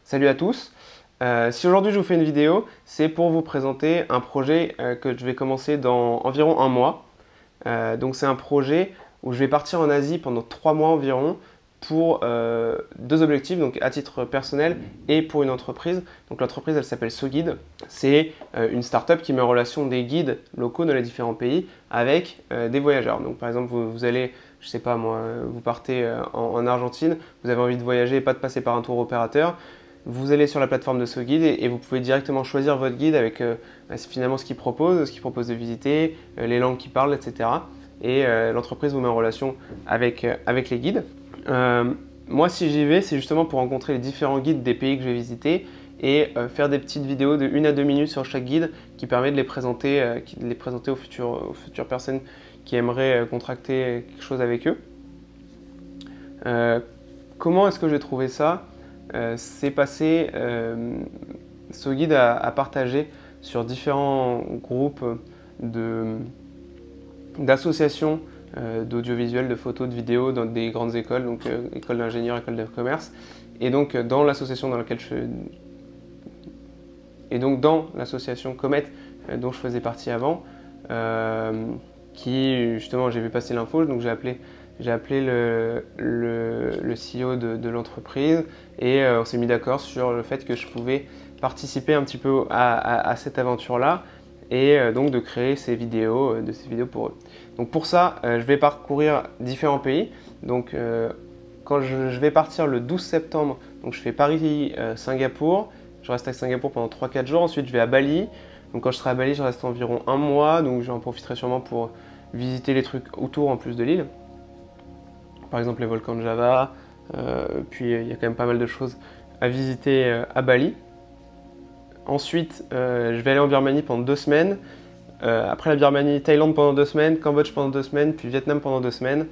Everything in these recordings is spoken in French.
Salut à tous. Si aujourd'hui je vous fais une vidéo, c'est pour vous présenter un projet que je vais commencer dans environ un mois. Donc c'est un projet où je vais partir en Asie pendant 3 mois environ pour deux objectifs, donc à titre personnel et pour une entreprise. Donc l'entreprise elle s'appelle SoGuide. C'est une start-up qui met en relation des guides locaux dans les différents pays avec des voyageurs. Donc par exemple vous allez, je sais pas moi, vous partez en Argentine, vous avez envie de voyager et pas de passer par un tour opérateur. Vous allez sur la plateforme de SoGuide et vous pouvez directement choisir votre guide avec finalement ce qu'il propose de visiter, les langues qu'il parle, etc. Et l'entreprise vous met en relation avec les guides. Moi, si j'y vais, c'est justement pour rencontrer les différents guides des pays que je vais visiter et faire des petites vidéos de 1 à 2 minutes sur chaque guide qui permet de les présenter, aux futures personnes qui aimeraient contracter quelque chose avec eux. Comment est-ce que j'ai trouvé ça? C'est passé, SoGuide a partagé sur différents groupes d'associations d'audiovisuel, de photos, de vidéos dans des grandes écoles, donc école d'ingénieurs, école de commerce. Et donc dans l'association dans laquelle dans l'association Comet dont je faisais partie avant, qui justement j'ai vu passer l'info, donc j'ai appelé le CEO de l'entreprise et on s'est mis d'accord sur le fait que je pouvais participer un petit peu à cette aventure-là et donc de créer ces vidéos pour eux. Donc pour ça, je vais parcourir différents pays. Donc quand je vais partir le 12 septembre, donc je fais Paris-Singapour. Je reste à Singapour pendant 3-4 jours. Ensuite, je vais à Bali. Donc quand je serai à Bali, je reste environ un mois. Donc j'en profiterai sûrement pour visiter les trucs autour en plus de l'île. Par exemple les volcans de Java. Puis il y a quand même pas mal de choses à visiter à Bali. Ensuite, je vais aller en Birmanie pendant 2 semaines. Après la Birmanie, Thaïlande pendant 2 semaines, Cambodge pendant 2 semaines, puis Vietnam pendant 2 semaines.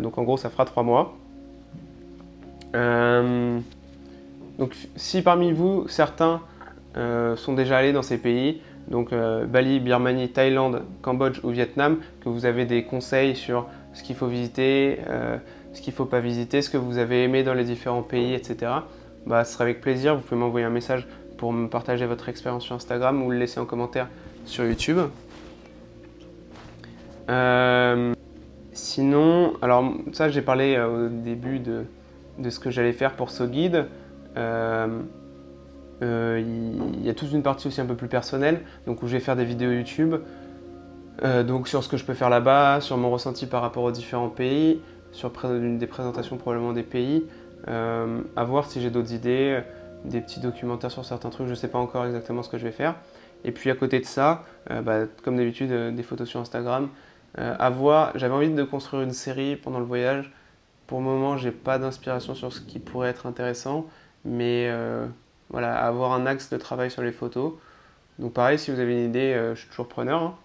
Donc en gros, ça fera 3 mois. Donc si parmi vous, certains sont déjà allés dans ces pays, donc Bali, Birmanie, Thaïlande, Cambodge ou Vietnam, que vous avez des conseils sur ce qu'il faut visiter, ce qu'il ne faut pas visiter, ce que vous avez aimé dans les différents pays, etc. Bah, ce sera avec plaisir, vous pouvez m'envoyer un message pour me partager votre expérience sur Instagram ou le laisser en commentaire sur YouTube. Sinon, alors ça j'ai parlé au début de ce que j'allais faire pour SoGuide. Il y a toute une partie aussi un peu plus personnelle, donc où je vais faire des vidéos YouTube, donc sur ce que je peux faire là-bas, sur mon ressenti par rapport aux différents pays, sur des présentations probablement des pays, à voir si j'ai d'autres idées, des petits documentaires sur certains trucs, je ne sais pas encore exactement ce que je vais faire. Et puis à côté de ça, comme d'habitude, des photos sur Instagram. J'avais envie de construire une série pendant le voyage. Pour le moment, j'ai pas d'inspiration sur ce qui pourrait être intéressant, mais voilà, avoir un axe de travail sur les photos. Donc pareil, si vous avez une idée, je suis toujours preneur.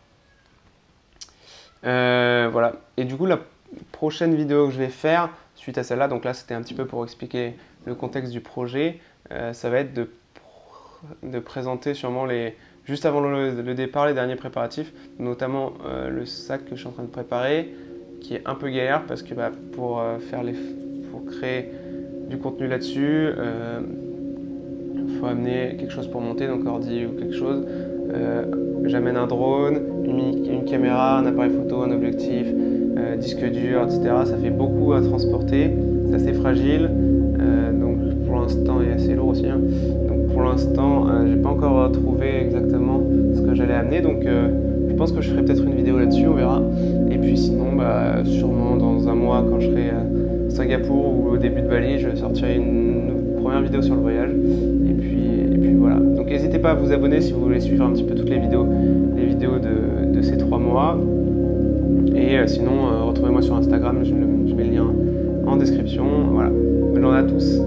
Voilà. Et du coup, la prochaine vidéo que je vais faire, suite à celle-là, donc là c'était un petit peu pour expliquer le contexte du projet, ça va être de présenter sûrement juste avant le départ, les derniers préparatifs, notamment le sac que je suis en train de préparer, qui est un peu galère parce que pour créer du contenu là-dessus, il faut amener quelque chose pour monter, donc ordi ou quelque chose. J'amène un drone, une caméra, un appareil photo, un objectif, disque dur, etc. Ça fait beaucoup à transporter, c'est assez fragile, donc pour l'instant, et assez lourd aussi. Donc pour l'instant, j'ai pas encore trouvé exactement ce que j'allais amener, donc je pense que je ferai peut-être une vidéo là-dessus, on verra. Et puis sinon, sûrement dans un mois, quand je serai à Singapour ou au début de Bali, je sortirai une première vidéo sur le voyage. Et puis voilà. Donc n'hésitez pas à vous abonner si vous voulez suivre un petit peu toutes les vidéos de ces 3 mois. Et sinon, retrouvez-moi sur Instagram, je mets le lien en description. Voilà. Bonne journée à tous.